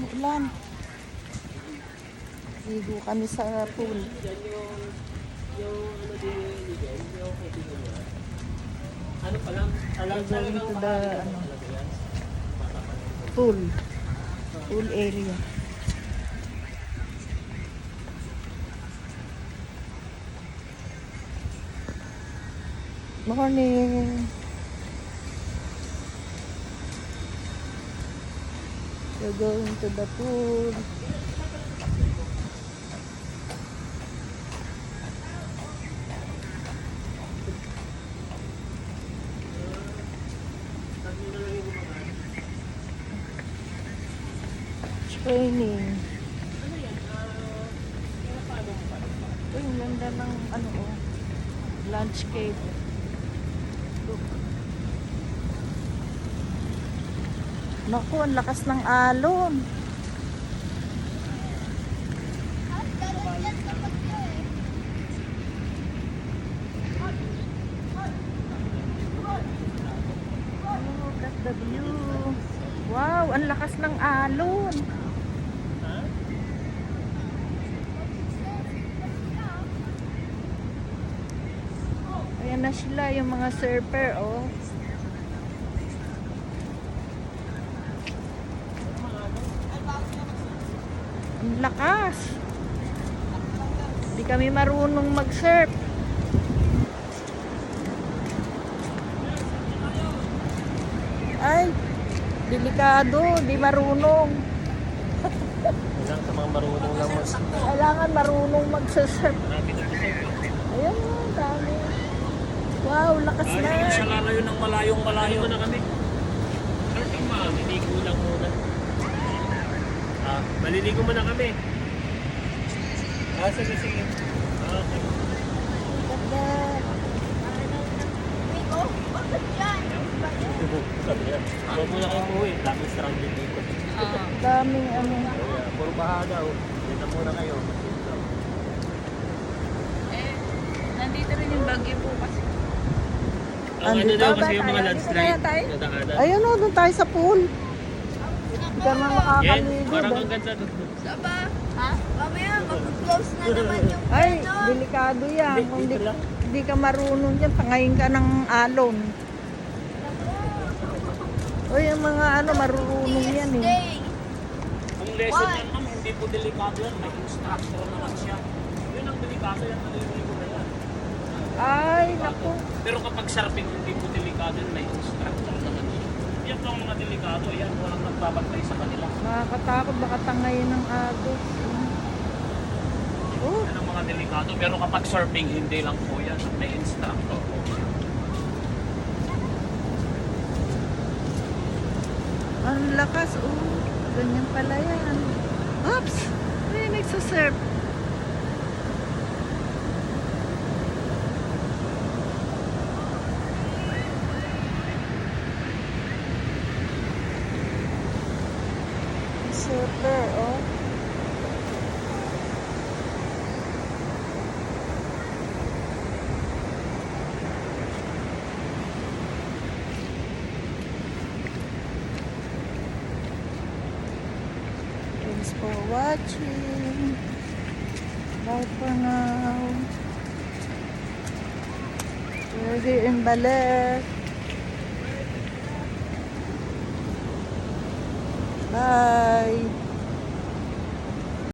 Ulan. Ligo kami sa pool. Ano pa lang? We're going to the pool. Pool area. Morning. We're going to the pool. Training. Ito yung ganda ng landscape. Look. Naku, ang lakas ng alon. Look at the view. Wow, ang lakas ng alon. Ayan na sila, yung mga surfer, oh. Ang lakas. Hindi kami marunong mag-surf. Ay, delikado, di marunong. Ilang sa mga marunong lang mas. Kailangan marunong mag-surf. Ayan, dami. Wow, lakas na. Ay, siya lalayo ng malayong malayo na kami. Ano yung maliligo lang muna. Maliligo muna kami. Sige, sige. Okay. Ganda. Huwag muna kayo umuwi. Daming stranded dito. Daming Puro baha daw. Dito muna kayo. Nandito rin yung bagyo po kasi. Ano daw kasi yung mga Dito landslide. na tayo? Nadaanan. Ayun o, doon tayo sa pool. Hindi ka naman Yan, makakaligo. parang doon. ang ganda doon. Saba? Ha? Mamaya, mag-close na naman yung Ay, ano. delikado yan. Hindi, Kung dito lang. hindi ka marunong yan, tangayin ka ng alon. O yung mga marurunong yan eh. Stay. Ang lesson yan, ma'am, hindi po delikado yan. May instructor naman siya. Yun ang delikado yan. Naliligo na yan. Ay, naku. Pero kapag surfing, hindi po delikado yan. May instructor naman siya. Yan po ang mga delikado. Yan, walang nagbabantay sa kanila. Nakakatakot, baka tangayin ng agos. Oh, Yan ang mga delikado. Pero kapag surfing, hindi lang po yan. May instructor po. ang lakas. Oh, ganyan pala yan. Oops! Ay, nagsasurf. Surfer, oh. Thanks for watching. Bye for now. We're here in Baler. Bye.